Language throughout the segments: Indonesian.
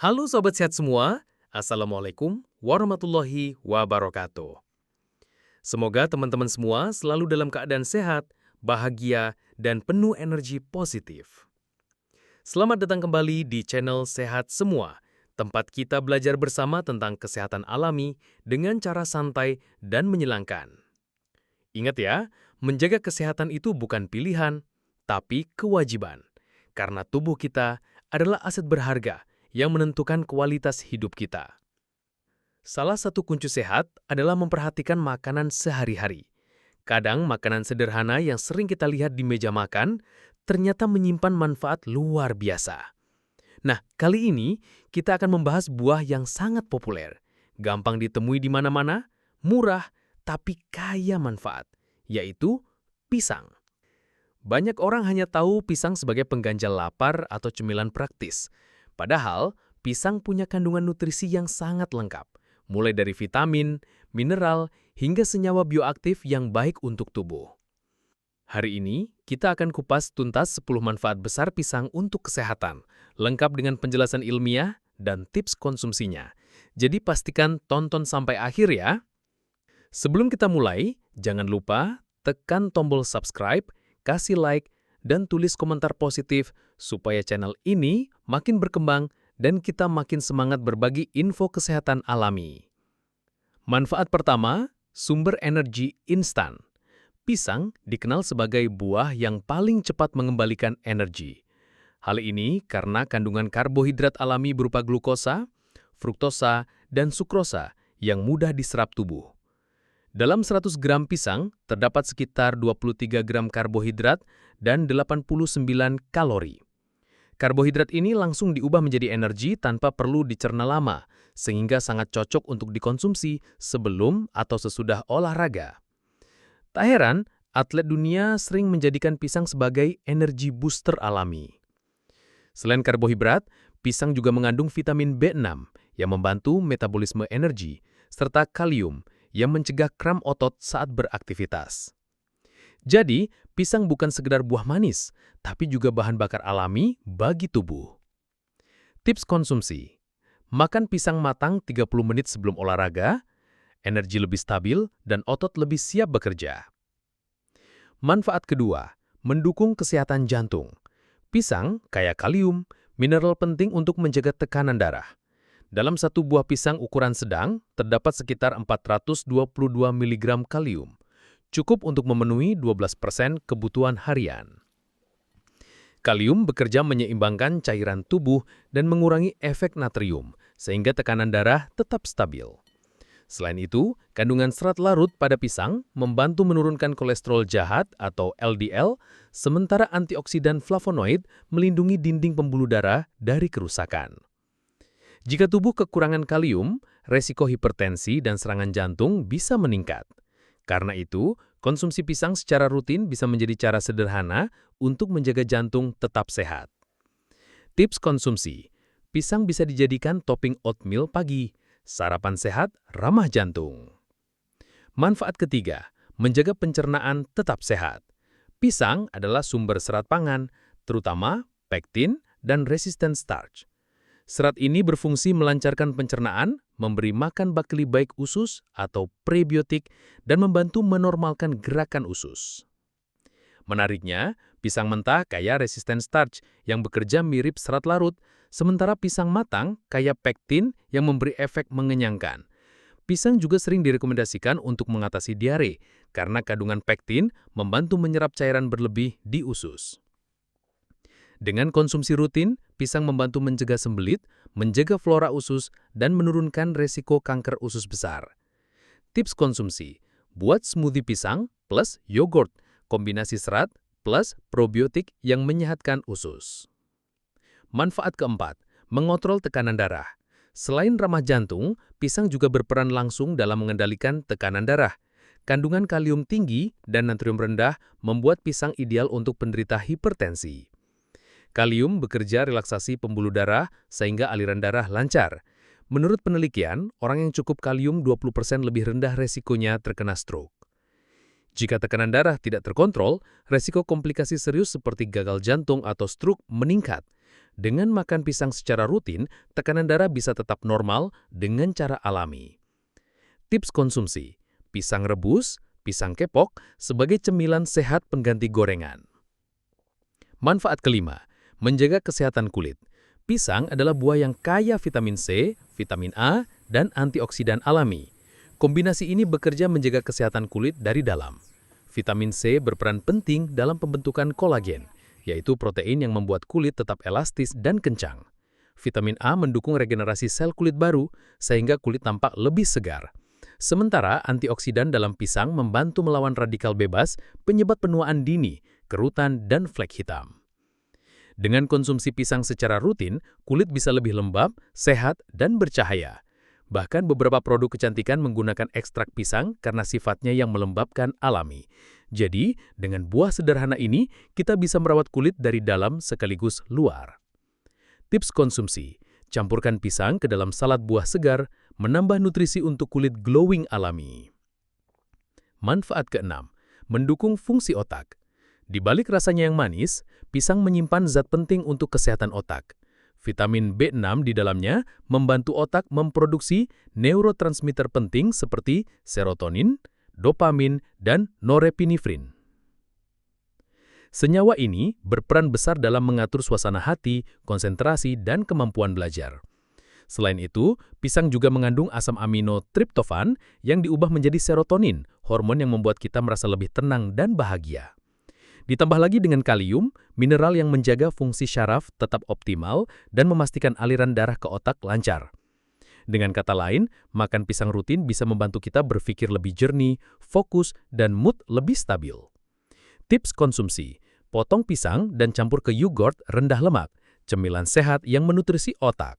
Halo Sobat Sehat semua, Assalamualaikum warahmatullahi wabarakatuh. Semoga teman-teman semua selalu dalam keadaan sehat, bahagia, dan penuh energi positif. Selamat datang kembali di channel Sehat Semua, tempat kita belajar bersama tentang kesehatan alami dengan cara santai dan menyenangkan. Ingat ya, menjaga kesehatan itu bukan pilihan, tapi kewajiban. Karena tubuh kita adalah aset berharga yang menentukan kualitas hidup kita. Salah satu kunci sehat adalah memperhatikan makanan sehari-hari. Kadang makanan sederhana yang sering kita lihat di meja makan ternyata menyimpan manfaat luar biasa. Nah, kali ini kita akan membahas buah yang sangat populer, gampang ditemui di mana-mana, murah, tapi kaya manfaat, yaitu pisang. Banyak orang hanya tahu pisang sebagai pengganjal lapar atau cemilan praktis. Padahal, pisang punya kandungan nutrisi yang sangat lengkap, mulai dari vitamin, mineral, hingga senyawa bioaktif yang baik untuk tubuh. Hari ini, kita akan kupas tuntas 10 manfaat besar pisang untuk kesehatan, lengkap dengan penjelasan ilmiah dan tips konsumsinya. Jadi pastikan tonton sampai akhir ya. Sebelum kita mulai, jangan lupa tekan tombol subscribe, kasih like, dan tulis komentar positif supaya channel ini makin berkembang dan kita makin semangat berbagi info kesehatan alami. Manfaat pertama, sumber energi instan. Pisang dikenal sebagai buah yang paling cepat mengembalikan energi. Hal ini karena kandungan karbohidrat alami berupa glukosa, fruktosa, dan sukrosa yang mudah diserap tubuh. Dalam 100 gram pisang, terdapat sekitar 23 gram karbohidrat dan 89 kalori. Karbohidrat ini langsung diubah menjadi energi tanpa perlu dicerna lama, sehingga sangat cocok untuk dikonsumsi sebelum atau sesudah olahraga. Tak heran, atlet dunia sering menjadikan pisang sebagai energi booster alami. Selain karbohidrat, pisang juga mengandung vitamin B6 yang membantu metabolisme energi, serta kalium yang mencegah kram otot saat beraktivitas. Jadi, pisang bukan sekedar buah manis, tapi juga bahan bakar alami bagi tubuh. Tips konsumsi. Makan pisang matang 30 menit sebelum olahraga, energi lebih stabil, dan otot lebih siap bekerja. Manfaat kedua, mendukung kesehatan jantung. Pisang kaya kalium, mineral penting untuk menjaga tekanan darah. Dalam satu buah pisang ukuran sedang, terdapat sekitar 422 mg kalium. Cukup untuk memenuhi 12% kebutuhan harian. Kalium bekerja menyeimbangkan cairan tubuh dan mengurangi efek natrium, sehingga tekanan darah tetap stabil. Selain itu, kandungan serat larut pada pisang membantu menurunkan kolesterol jahat atau LDL, sementara antioksidan flavonoid melindungi dinding pembuluh darah dari kerusakan. Jika tubuh kekurangan kalium, resiko hipertensi dan serangan jantung bisa meningkat. Karena itu, konsumsi pisang secara rutin bisa menjadi cara sederhana untuk menjaga jantung tetap sehat. Tips konsumsi. Pisang bisa dijadikan topping oatmeal pagi, sarapan sehat ramah jantung. Manfaat ketiga, menjaga pencernaan tetap sehat. Pisang adalah sumber serat pangan, terutama pektin dan resisten starch. Serat ini berfungsi melancarkan pencernaan, memberi makan bakteri baik usus atau prebiotik, dan membantu menormalkan gerakan usus. Menariknya, pisang mentah kaya resisten starch yang bekerja mirip serat larut, sementara pisang matang kaya pektin yang memberi efek mengenyangkan. Pisang juga sering direkomendasikan untuk mengatasi diare, karena kandungan pektin membantu menyerap cairan berlebih di usus. Dengan konsumsi rutin, pisang membantu mencegah sembelit, menjaga flora usus, dan menurunkan resiko kanker usus besar. Tips konsumsi, buat smoothie pisang plus yogurt, kombinasi serat plus probiotik yang menyehatkan usus. Manfaat keempat, mengontrol tekanan darah. Selain ramah jantung, pisang juga berperan langsung dalam mengendalikan tekanan darah. Kandungan kalium tinggi dan natrium rendah membuat pisang ideal untuk penderita hipertensi. Kalium bekerja relaksasi pembuluh darah sehingga aliran darah lancar. Menurut penelitian, orang yang cukup kalium 20% lebih rendah resikonya terkena stroke. Jika tekanan darah tidak terkontrol, resiko komplikasi serius seperti gagal jantung atau stroke meningkat. Dengan makan pisang secara rutin, tekanan darah bisa tetap normal dengan cara alami. Tips konsumsi: pisang rebus, pisang kepok sebagai cemilan sehat pengganti gorengan. Manfaat kelima, menjaga kesehatan kulit. Pisang adalah buah yang kaya vitamin C, vitamin A, dan antioksidan alami. Kombinasi ini bekerja menjaga kesehatan kulit dari dalam. Vitamin C berperan penting dalam pembentukan kolagen, yaitu protein yang membuat kulit tetap elastis dan kencang. Vitamin A mendukung regenerasi sel kulit baru, sehingga kulit tampak lebih segar. Sementara antioksidan dalam pisang membantu melawan radikal bebas, penyebab penuaan dini, kerutan, dan flek hitam. Dengan konsumsi pisang secara rutin, kulit bisa lebih lembab, sehat, dan bercahaya. Bahkan beberapa produk kecantikan menggunakan ekstrak pisang karena sifatnya yang melembabkan alami. Jadi, dengan buah sederhana ini, kita bisa merawat kulit dari dalam sekaligus luar. Tips konsumsi: campurkan pisang ke dalam salad buah segar, menambah nutrisi untuk kulit glowing alami. Manfaat keenam, mendukung fungsi otak. Di balik rasanya yang manis, pisang menyimpan zat penting untuk kesehatan otak. Vitamin B6 di dalamnya membantu otak memproduksi neurotransmitter penting seperti serotonin, dopamin, dan norepinefrin. Senyawa ini berperan besar dalam mengatur suasana hati, konsentrasi, dan kemampuan belajar. Selain itu, pisang juga mengandung asam amino triptofan yang diubah menjadi serotonin, hormon yang membuat kita merasa lebih tenang dan bahagia. Ditambah lagi dengan kalium, mineral yang menjaga fungsi syaraf tetap optimal dan memastikan aliran darah ke otak lancar. Dengan kata lain, makan pisang rutin bisa membantu kita berpikir lebih jernih, fokus, dan mood lebih stabil. Tips konsumsi: potong pisang dan campur ke yogurt rendah lemak, cemilan sehat yang menutrisi otak.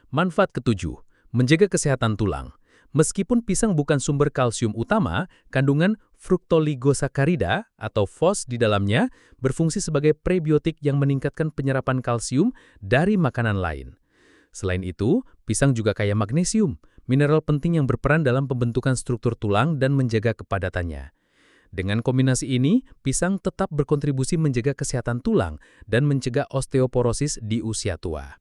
Manfaat ketujuh, menjaga kesehatan tulang. Meskipun pisang bukan sumber kalsium utama, kandungan fruktoligosakarida atau FOS di dalamnya berfungsi sebagai prebiotik yang meningkatkan penyerapan kalsium dari makanan lain. Selain itu, pisang juga kaya magnesium, mineral penting yang berperan dalam pembentukan struktur tulang dan menjaga kepadatannya. Dengan kombinasi ini, pisang tetap berkontribusi menjaga kesehatan tulang dan mencegah osteoporosis di usia tua.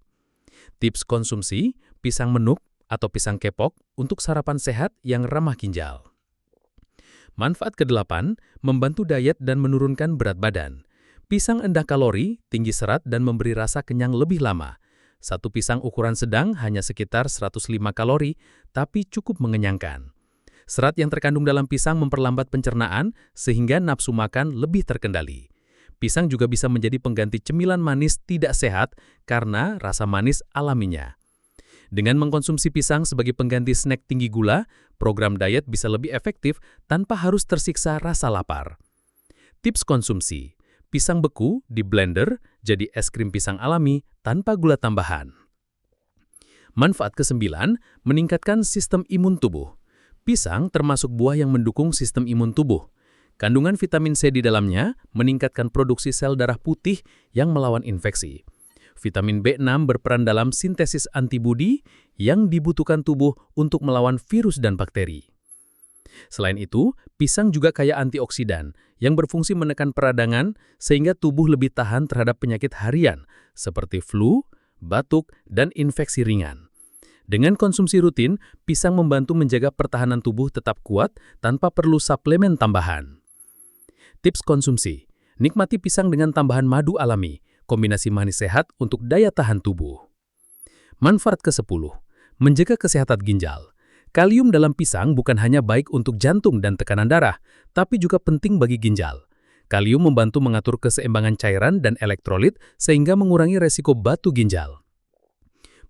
Tips konsumsi: pisang menuk atau pisang kepok untuk sarapan sehat yang ramah ginjal. Manfaat ke-8, membantu diet dan menurunkan berat badan. Pisang rendah kalori, tinggi serat, dan memberi rasa kenyang lebih lama. Satu pisang ukuran sedang hanya sekitar 105 kalori, tapi cukup mengenyangkan. Serat yang terkandung dalam pisang memperlambat pencernaan, sehingga nafsu makan lebih terkendali. Pisang juga bisa menjadi pengganti cemilan manis tidak sehat karena rasa manis alaminya. Dengan mengkonsumsi pisang sebagai pengganti snack tinggi gula, program diet bisa lebih efektif tanpa harus tersiksa rasa lapar. Tips konsumsi: pisang beku di blender jadi es krim pisang alami tanpa gula tambahan. Manfaat ke-9, meningkatkan sistem imun tubuh. Pisang termasuk buah yang mendukung sistem imun tubuh. Kandungan vitamin C di dalamnya meningkatkan produksi sel darah putih yang melawan infeksi. Vitamin B6 berperan dalam sintesis antibodi yang dibutuhkan tubuh untuk melawan virus dan bakteri. Selain itu, pisang juga kaya antioksidan yang berfungsi menekan peradangan sehingga tubuh lebih tahan terhadap penyakit harian seperti flu, batuk, dan infeksi ringan. Dengan konsumsi rutin, pisang membantu menjaga pertahanan tubuh tetap kuat tanpa perlu suplemen tambahan. Tips konsumsi: nikmati pisang dengan tambahan madu alami, kombinasi manis sehat untuk daya tahan tubuh. Manfaat ke-10, menjaga kesehatan ginjal. Kalium dalam pisang bukan hanya baik untuk jantung dan tekanan darah, tapi juga penting bagi ginjal. Kalium membantu mengatur keseimbangan cairan dan elektrolit sehingga mengurangi resiko batu ginjal.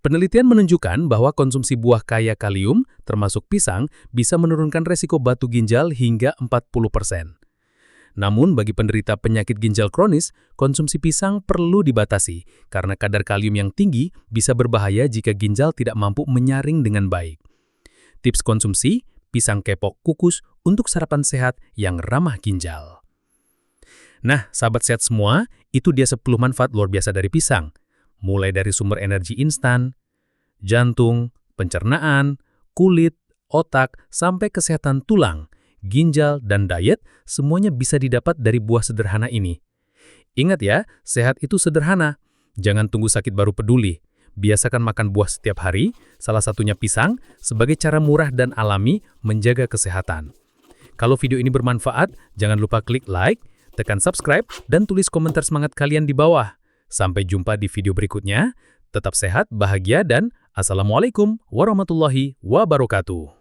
Penelitian menunjukkan bahwa konsumsi buah kaya kalium, termasuk pisang, bisa menurunkan resiko batu ginjal hingga 40%. Namun, bagi penderita penyakit ginjal kronis, konsumsi pisang perlu dibatasi karena kadar kalium yang tinggi bisa berbahaya jika ginjal tidak mampu menyaring dengan baik. Tips konsumsi: pisang kepok kukus untuk sarapan sehat yang ramah ginjal. Nah, sahabat sehat semua, itu dia 10 manfaat luar biasa dari pisang. Mulai dari sumber energi instan, jantung, pencernaan, kulit, otak, sampai kesehatan tulang, ginjal, dan diet, semuanya bisa didapat dari buah sederhana ini. Ingat ya, sehat itu sederhana. Jangan tunggu sakit baru peduli. Biasakan makan buah setiap hari, salah satunya pisang, sebagai cara murah dan alami menjaga kesehatan. Kalau video ini bermanfaat, jangan lupa klik like, tekan subscribe, dan tulis komentar semangat kalian di bawah. Sampai jumpa di video berikutnya. Tetap sehat, bahagia, dan Assalamualaikum warahmatullahi wabarakatuh.